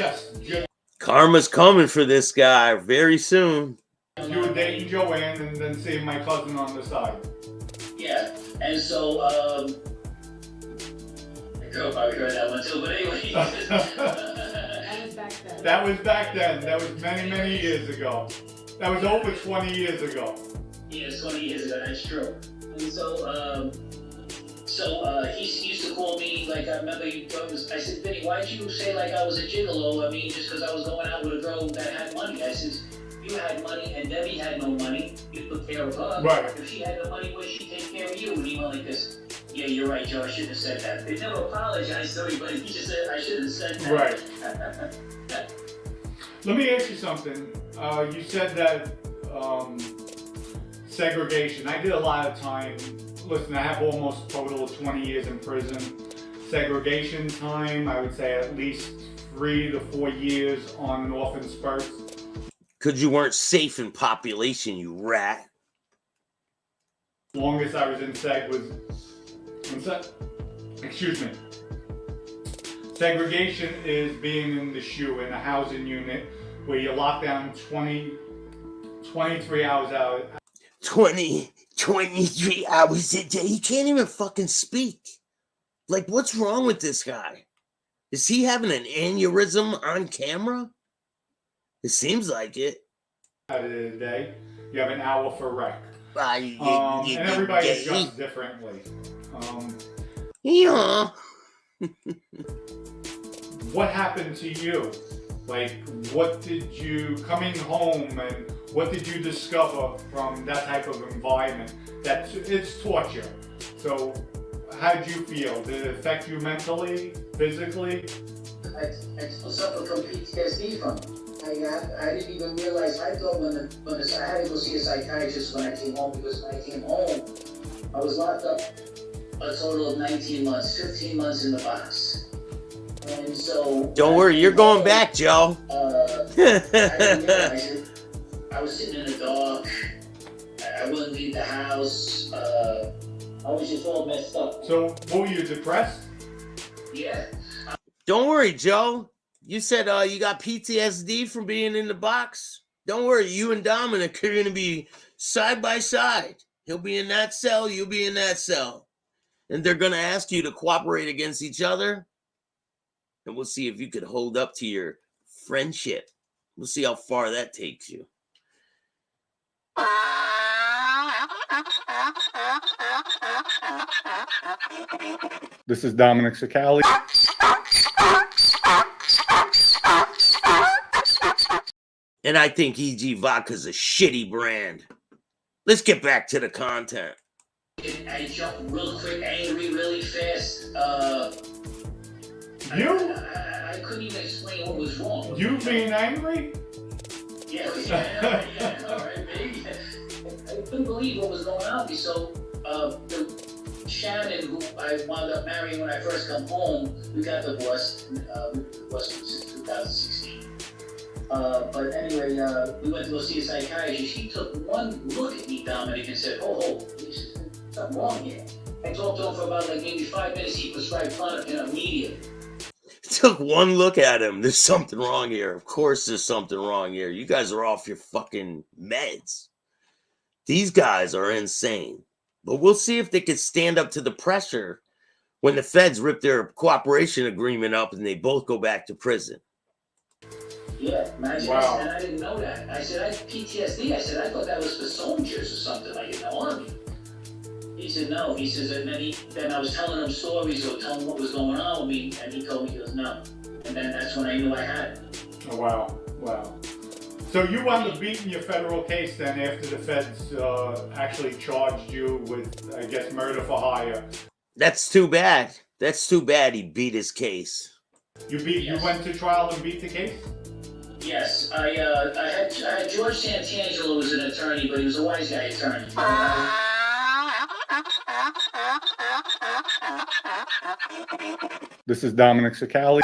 Karma's coming for this guy very soon. You were dating Joanne and then seeing my cousin on the side. Yeah, and so the girl probably heard that one too. But anyway, That was back then. That was many years ago. That was over 20 years ago. Yeah, 20 years ago. That's true. And so he used to call me, like, I remember I said, Vinnie, why'd you say like I was a gigolo? I mean, just because I was going out with a girl that had money. I said, you had money and Debbie had no money. You took care of her. Right. If she had no money, would she take care of you? And he went like this, yeah, you're right, Joe, I shouldn't have said that. They never apologized to me, but he just said I shouldn't have said that. Right. Let me ask you something. You said that segregation. I did a lot of time. Listen, I have almost total of 20 years in prison. Segregation time, I would say at least 3 to 4 years on and off in spurts. Because you weren't safe in population, you rat. Longest I was in seg was, excuse me. Segregation is being in the SHU, in a housing unit, where you're locked down 23 hours out. 23 hours a day. He can't even fucking speak. Like, what's wrong with this guy? Is he having an aneurysm on camera? It seems like it. Out of the day, you have an hour for rec. And And everybody adjusts differently. Yeah. What happened to you? Like, what did you, coming home, and what did you discover from that type of environment? It's torture. So, how did you feel? Did it affect you mentally, physically? I suffer from PTSD from it. I didn't even realize. I thought when I had to go see a psychiatrist when I came home, because when I came home, I was locked up a total of 19 months, 15 months in the box. And so... Don't worry, you're going back, Joe. I was sitting in the dark. I wouldn't leave the house. I was just all messed up. So, were you depressed? Yeah. Don't worry, Joe. You said you got PTSD from being in the box. Don't worry, you and Dominic are going to be side by side. He'll be in that cell, you'll be in that cell. And they're going to ask you to cooperate against each other. And we'll see if you could hold up to your friendship. We'll see how far that takes you. This is Dominic Sicali. And I think E.G. Vodka's a shitty brand. Let's get back to the content. I jumped real quick, angry, really fast. I couldn't even explain what was wrong. You being angry? Yeah, all right, baby. I couldn't believe what was going on. So, the Shannon, who I wound up marrying when I first come home, we got divorced. We divorced in 2016. But anyway, we went to go see a psychiatrist. He took one look at me, Dominic, and said, "Oh, he said, something wrong here." I talked to him for about like maybe 5 minutes. He prescribed Klonopin immediately. Took one look at him. There's something wrong here. Of course there's something wrong here. You guys are off your fucking meds. These guys are insane. But we'll see if they can stand up to the pressure when the feds rip their cooperation agreement up and they both go back to prison. Yeah, imagine. Wow. And I didn't know that. I said, I had PTSD. I said, I thought that was for soldiers or something, like in the army. He said, no. He says, and then I was telling him stories or telling him what was going on with me, and he told me, he goes, no. And then that's when I knew I had it. Oh, wow, wow. So you wound up beating your federal case then after the feds actually charged you with, I guess, murder for hire. That's too bad. That's too bad he beat his case. You went to trial and beat the case? Yes, I had George Santangelo was an attorney, but he was a wise guy attorney. This is Dominic Sicali.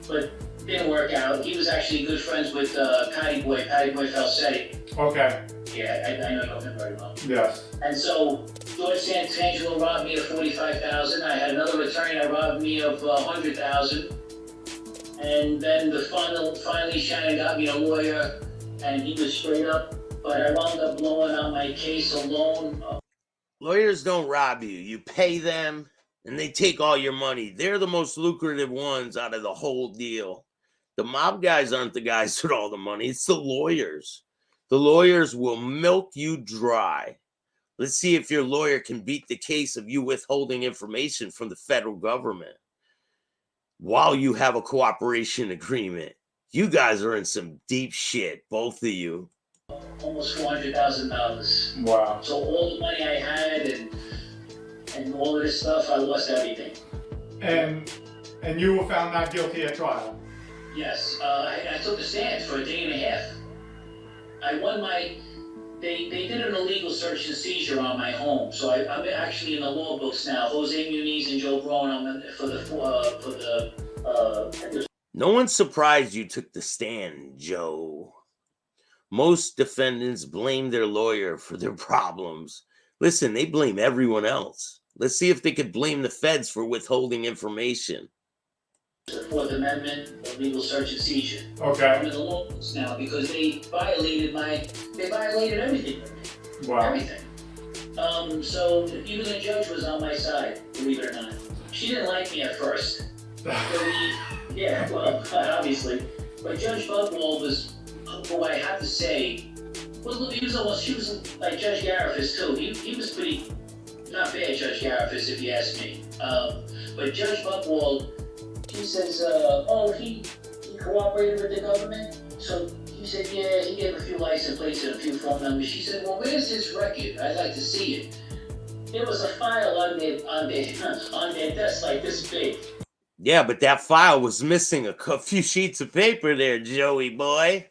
But didn't work out. He was actually good friends with Patty Boy Falsetti. Okay. Yeah, I know him very well. Yes. And so George Santangelo robbed me of $45,000. I had another attorney that robbed me of $100,000. And then finally Shannon got me a lawyer, and he was straight up. But I wound up blowing out my case alone. Lawyers don't rob you. You pay them, and they take all your money. They're the most lucrative ones out of the whole deal. The mob guys aren't the guys with all the money. It's the lawyers. The lawyers will milk you dry. Let's see if your lawyer can beat the case of you withholding information from the federal government while you have a cooperation agreement. You guys are in some deep shit, both of you. Almost $400,000. Wow. So all the money I had and all of this stuff, I lost everything. And you were found not guilty at trial? Yes, I took a stand for a day and a half. I won they did an illegal search and seizure on my home, so I'm actually in the law books now. Jose Muniz and Joe Brown, I'm for the No one's surprised you took the stand, Joe. Most defendants blame their lawyer for their problems. Listen, they blame everyone else. Let's see if they could blame the feds for withholding information. Fourth Amendment, illegal search and seizure. Okay. I'm in the law books now because they violated everything. Wow. Everything. So even the judge was on my side, believe it or not. She didn't like me at first. Obviously. But Judge Buchwald was, who I have to say, she was like Judge Garifas too. He was pretty, not bad, Judge Garifas, if you ask me. But Judge Buchwald, he says, he cooperated with the government. So he said, yeah, he gave a few license plates and a few phone numbers. She said, well, where's his record? I'd like to see it. There was a file on their desk like this big. Yeah, but that file was missing a few sheets of paper there, Joey boy.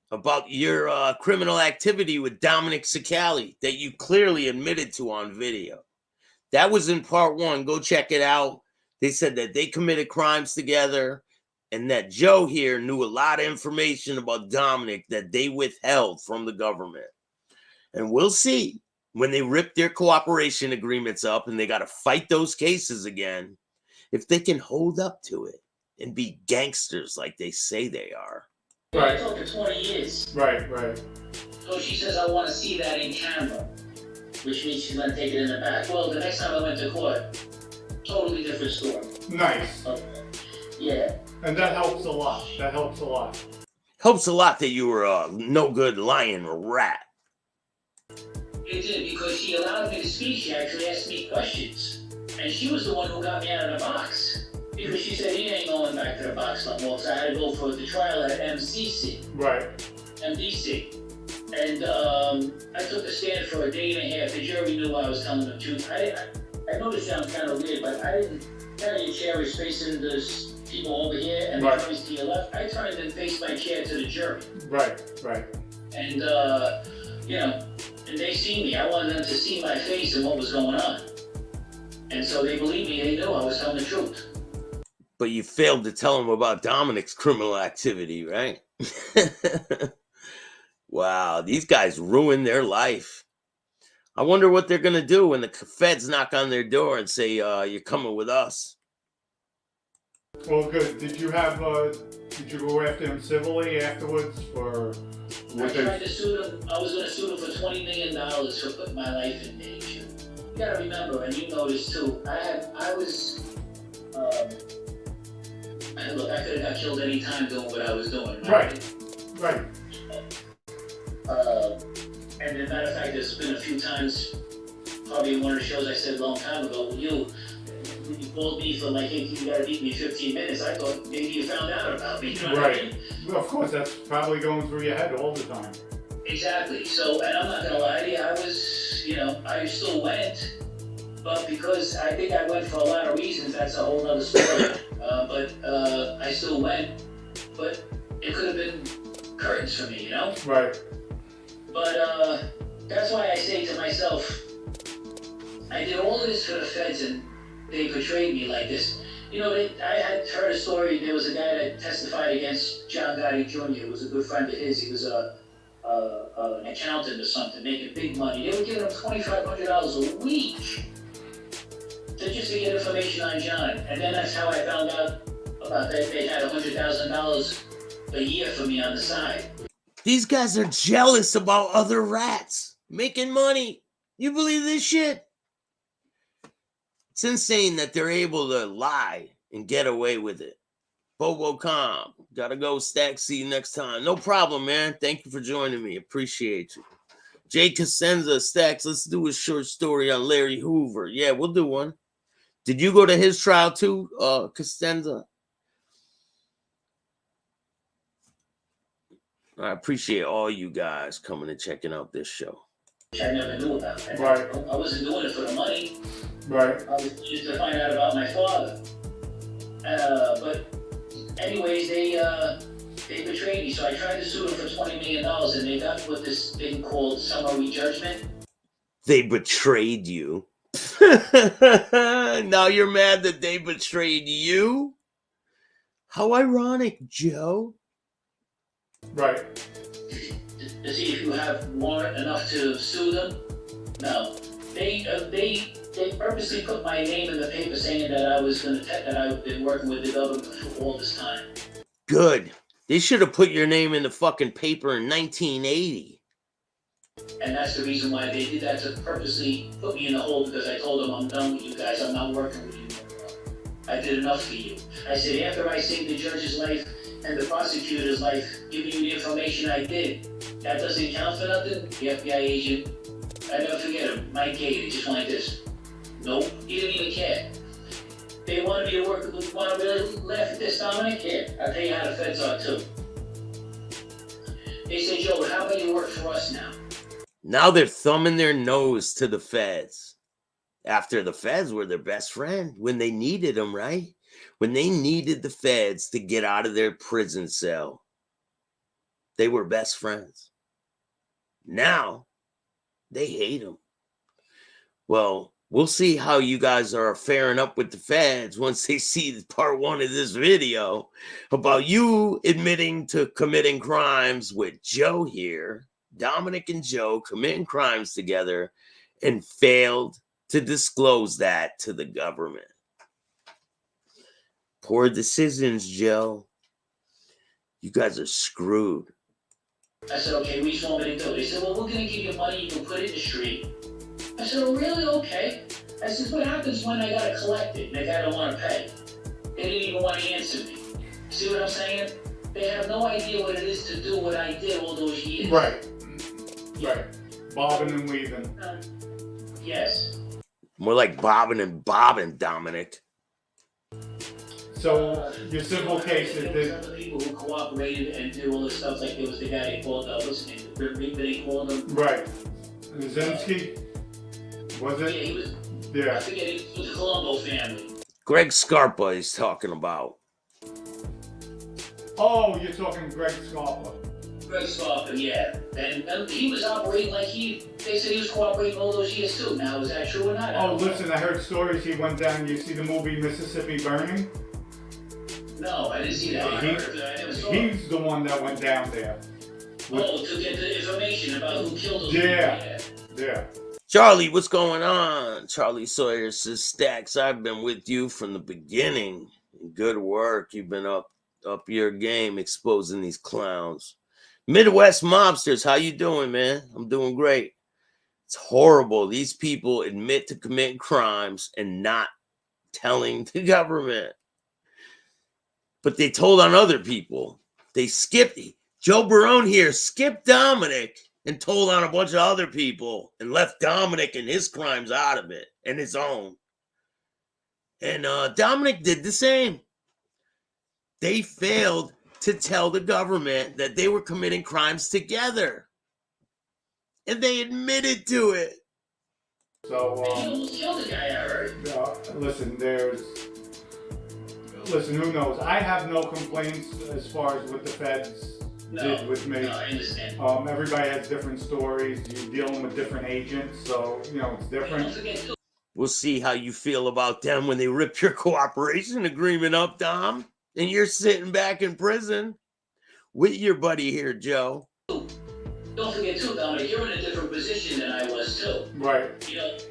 About your criminal activity with Dominic Sicali that you clearly admitted to on video. That was in part 1. Go check it out. They said that they committed crimes together and that Joe here knew a lot of information about Dominic that they withheld from the government. And we'll see when they rip their cooperation agreements up and they got to fight those cases again, if they can hold up to it and be gangsters like they say they are. Right. I talked for 20 years. Right. So she says, I want to see that in camera, which means she's going to take it in the back. Well, the next time I went to court, totally different story. Nice. Okay. Yeah. And that helps a lot. Helps a lot that you were a no good lying rat. It did, because she allowed me to speak. She actually asked me questions. And she was the one who got me out of the box. Because she said, he ain't going back to the box no more. So I had to go for the trial at MCC. Right. MDC. And I took a stand for a day and a half. The jury knew I was telling the truth. I know this sounds kind of weird, but I didn't carry a chair or space in the people over here and the jury's to your left, I turned and faced my chair to the jury. Right. And, you know, and they see me. I wanted them to see my face and what was going on. And so they believed me. They knew I was telling the truth. But you failed to tell them about Dominic's criminal activity, right? Wow, these guys ruined their life. I wonder what they're going to do when the feds knock on their door and say, you're coming with us. Well, good. Did you go after him civilly afterwards, or? I tried to sue them. I was going to sue them for $20 million for putting my life in danger. You got to remember, and you know this too. Look, I could have got killed any time doing what I was doing. Right. And as a matter of fact, there's been a few times, probably in one of the shows I said a long time ago, when you called me for like, hey, you gotta beat me 15 minutes, I thought maybe you found out about me, you know what I mean? Well, of course, that's probably going through your head all the time. Exactly. So, and I'm not gonna lie to you, I was, you know, I still went, but because I think I went for a lot of reasons, that's a whole nother story. But I still went, but it could have been curtains for me, you know? Right. But that's why I say to myself, I did all of this for the feds and they betrayed me like this. You know, I had heard a story, there was a guy that testified against John Gotti Jr., who was a good friend of his. He was an accountant or something, making big money. They were giving him $2,500 a week just to get information on John. And then that's how I found out about that. They had $100,000 a year for me on the side. These guys are jealous about other rats making money. You believe this shit? It's insane that they're able to lie and get away with it. BoboCom, gotta go, Staxx. See you next time. No problem, man. Thank you for joining me. Appreciate you. Jay Cosenza, Staxx, let's do a short story on Larry Hoover. Yeah, we'll do one. Did you go to his trial too, Cosenza? I appreciate all you guys coming and checking out this show. I never knew about. Right. I wasn't doing it for the money. Right. I was just to find out about my father. But anyways, they betrayed me. So I tried to sue them for $20 million, and they got what this thing called summary judgment. They betrayed you. Now you're mad that they betrayed you? How ironic, Joe. Right. To see if you have warrant enough to sue them. No, they purposely put my name in the paper saying that that I've been working with the government for all this time. Good. They should have put your name in the fucking paper in 1980. And that's the reason why they did that, to purposely put me in the hole, because I told them I'm done with you guys. I'm not working with you anymore. I did enough for you. I said, after I saved the judge's life and the prosecutor's life, giving you the information I did, that doesn't count for nothing? The FBI agent, I never forget him, Mike Gator, just like this. Nope, he didn't even care. They wanted me to work, want to really laugh at this, Dominic? Here, I'll tell you how the feds are too. They said, Joe, how about you work for us now? Now they're thumbing their nose to the feds. After the feds were their best friend when they needed them, right? When they needed the feds to get out of their prison cell, they were best friends. Now they hate them. Well, we'll see how you guys are faring up with the feds once they see part one of this video about you admitting to committing crimes with Joe here. Dominic and Joe committing crimes together and failed to disclose that to the government. Poor decisions, Joe. You guys are screwed. I said, okay, we just want me to do. They said, well, we're going to give you money, you can put it in the street. I said, oh, really? Okay. I said, what happens when I got to collect it and the guy don't want to pay? They didn't even want to answer me. See what I'm saying? They have no idea what it is to do what I did all those years. Right. Right. Bobbing and weaving. Yes. More like bobbing and bobbing, Dominic. So your civil case there is was other people who cooperated and did all this stuff. Like there was the guy they called, what's his name? They called him. right. Zinsky? Was Yeah, it? he was. I Yeah. forget. He was the Colombo family. Greg Scarpa is talking about. Oh, you're talking Greg Scarpa. Greg Scarpa, yeah. And he was operating like they said he was cooperating all those years too. Now, is that true or not? Oh, listen, I heard stories he went down. You see the movie Mississippi Burning? No, I didn't see that. I never saw it. He's the one that went down there. To get the information about who killed those Yeah. people. Yeah. Charlie, what's going on? Charlie Sawyer says, Staxx, I've been with you from the beginning. Good work. You've been up your game exposing these clowns. Midwest mobsters, how you doing, man? I'm doing great. It's horrible. These people admit to committing crimes and not telling the government. But they told on other people. They skipped. Joe Barone here skipped Dominic and told on a bunch of other people and left Dominic and his crimes out of it and his own. And Dominic did the same. They failed to tell the government that they were committing crimes together. And they admitted to it. So, He almost killed the guy, I heard. listen, who knows? I have no complaints as far as what the feds did with me. No, I understand. Everybody has different stories. You're dealing with different agents, so, it's different. Don't forget, too. We'll see how you feel about them when they rip your cooperation agreement up, Dom. And you're sitting back in prison with your buddy here, Joe. Don't forget too, Dominic, you're in a different position than I was too. Right.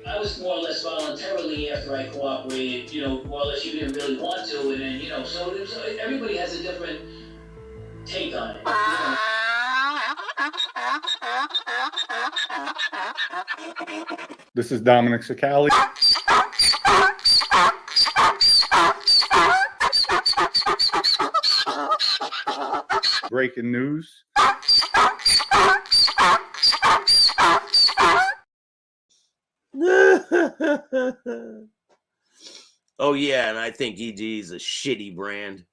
I was more or less voluntarily after I cooperated, more or less you didn't really want to, and then, so everybody has a different take on it. This is Dominic Sicali. Breaking news. Oh, yeah, and I think EG is a shitty brand.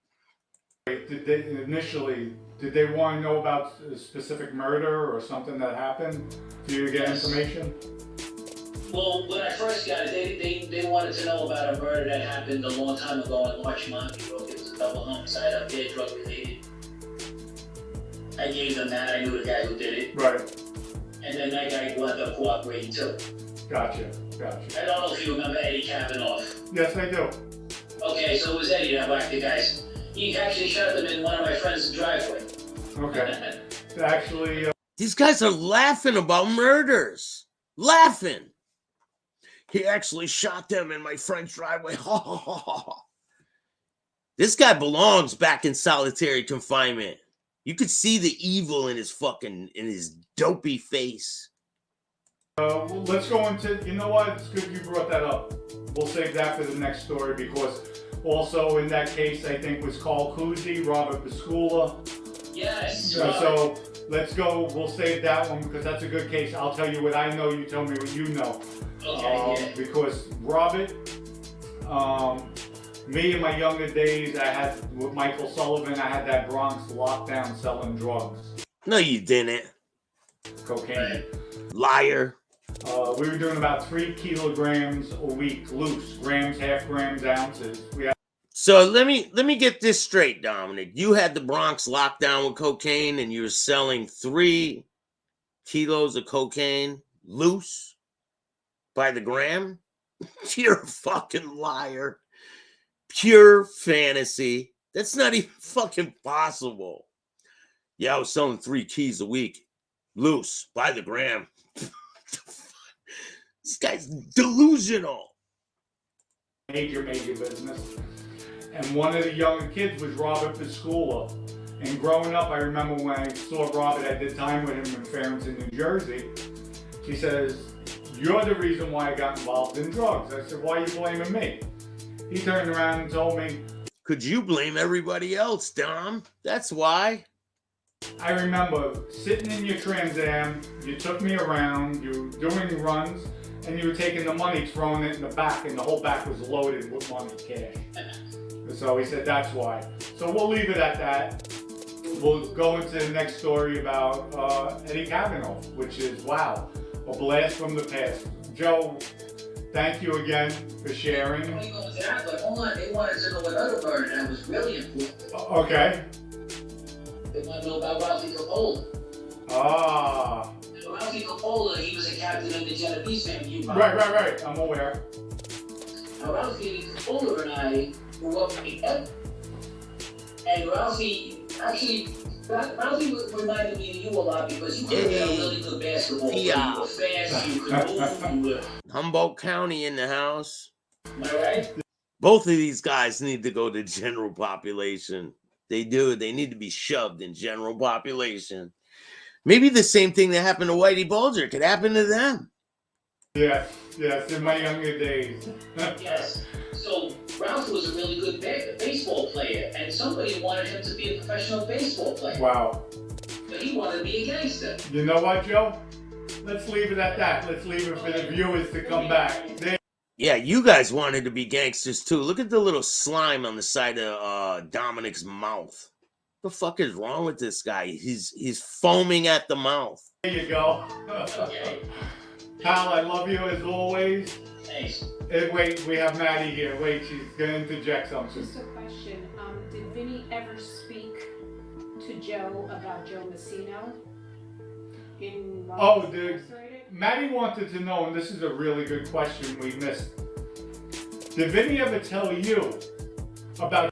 Did they want to know about a specific murder or something that happened? Do you get information? Well, when I first got it, they wanted to know about a murder that happened a long time ago in Larchmont, New York. It was a double homicide up there, drug related. I gave them that. I knew the guy who did it. Right. And then that guy wound up cooperating too. Gotcha. I don't know if you remember Eddie Kavanaugh. Yes, I do. Okay, so it was Eddie that whacked the guys. He actually shot them in one of my friend's driveway. Okay. Actually, These guys are laughing about murders. Laughing. He actually shot them in my friend's driveway. This guy belongs back in solitary confinement. You could see the evil in his dopey face. let's go into, you know what, it's good you brought that up. We'll save that for the next story because also in that case, I think was Carl Cousy, Robert Pascula. Yes. So let's go, we'll save that one because that's a good case. I'll tell you what I know, you tell me what you know. Okay, Because Robert, me in my younger days, I had, with Michael Sullivan, I had that Bronx lockdown selling drugs. No, you didn't. Cocaine. Liar. We were doing about 3 kilograms a week, loose, grams, half grams, ounces. So let me get this straight, Dominic. You had the Bronx locked down with cocaine and you were selling 3 kilos of cocaine loose by the gram? You're a fucking liar. Pure fantasy. That's not even fucking possible. Yeah, I was selling 3 keys a week loose by the gram. This guy's delusional. Major business. And one of the younger kids was Robert Pascula. And growing up, I remember when I saw Robert, I did time with him in Farrington, New Jersey. She says, "You're the reason why I got involved in drugs." I said, "Why are you blaming me?" He turned around and told me, "Could you blame everybody else, Dom? That's why." I remember sitting in your Trans Am, you took me around, you were doing runs, and you were taking the money, throwing it in the back, and the whole back was loaded with money, cash. So he said, that's why. So we'll leave it at that. We'll go into the next story about Eddie Kavanaugh, which is, wow, a blast from the past. Joe, thank you again for sharing. But hold on, they wanted to know what other murder that was really important. Okay. They want to know about Ralphie Coppola. Ah. Ralphie Coppola, he was a captain in the Genovese family. Right. I'm aware. Now, Ralphie Coppola and I grew up together. And Ralphie reminded me of you a lot because you could have been a really good basketball player. Yeah. You were fast, you could move, you were... Humboldt County in the house. Am I right? Both of these guys need to go to general population. They do. They need to be shoved in general population. Maybe the same thing that happened to Whitey Bulger could happen to them. Yes, in my younger days. Yes. So Ralph was a really good baseball player, and somebody wanted him to be a professional baseball player. Wow. But he wanted to be a gangster. You know what, Joe? Let's leave it at that. Let's leave it for the viewers to come back. Yeah, you guys wanted to be gangsters too. Look at the little slime on the side of Dominic's mouth. What the fuck is wrong with this guy? He's foaming at the mouth. There you go. Okay. Pal, I love you as always. Thanks. Wait, we have Maddie here. Wait, she's going to interject something. Just a question. Did Vinnie ever speak to Joe about Joe Basciano? Oh, dude. Maddie wanted to know, and this is a really good question we missed. Did Vinnie ever tell you about...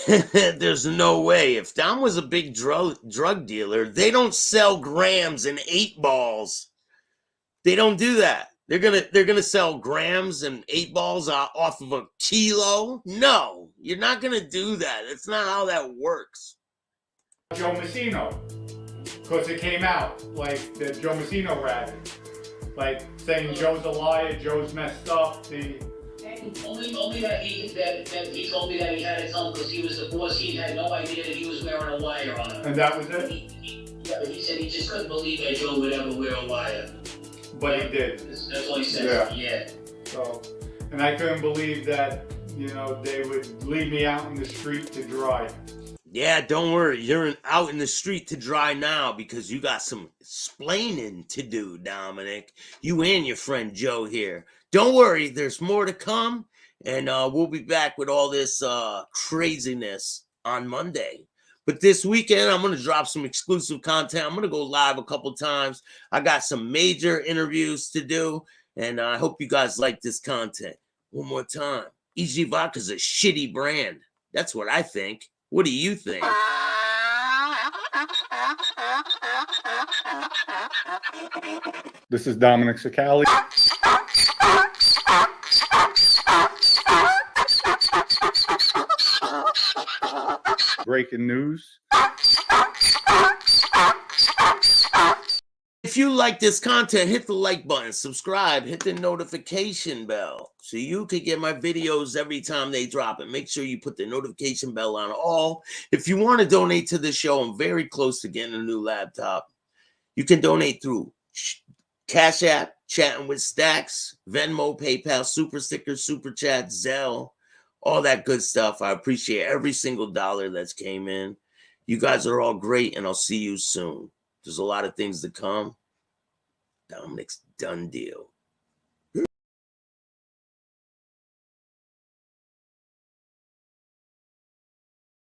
There's no way. If Dom was a big drug dealer, they don't sell grams and 8 balls. They don't do that. They're gonna sell grams and 8 balls off of a kilo. No, you're not gonna do that. That's not how that works. Joe Basciano? Because it came out like the Joe Basciano ratted, like saying Joe's a liar, Joe's messed up. Only that he told me that he had it done because he was the boss. He had no idea that he was wearing a wire on him. And that was it. He said he just couldn't believe that Joe would ever wear a wire. But he did. That's all he said. Yeah. So, and I couldn't believe that, they would leave me out in the street to dry. Yeah, don't worry. You're out in the street to dry now because you got some explaining to do, Dominic. You and your friend Joe here. Don't worry. There's more to come. And we'll be back with all this craziness on Monday. But this weekend, I'm going to drop some exclusive content. I'm going to go live a couple times. I got some major interviews to do. And I hope you guys like this content. One more time. EG Vodka's a shitty brand. That's what I think. What do you think? This is Dominic Sicali. Breaking news. If you like this content, hit the like button, subscribe, hit the notification bell so you can get my videos every time they drop. And make sure you put the notification bell on all. If you want to donate to the show, I'm very close to getting a new laptop. You can donate through Cash App, Chatting with Staxx, Venmo, PayPal, Super Sticker, Super Chat, Zelle, all that good stuff. I appreciate every single dollar that's came in. You guys are all great, and I'll see you soon. There's a lot of things to come. Dominic's done deal.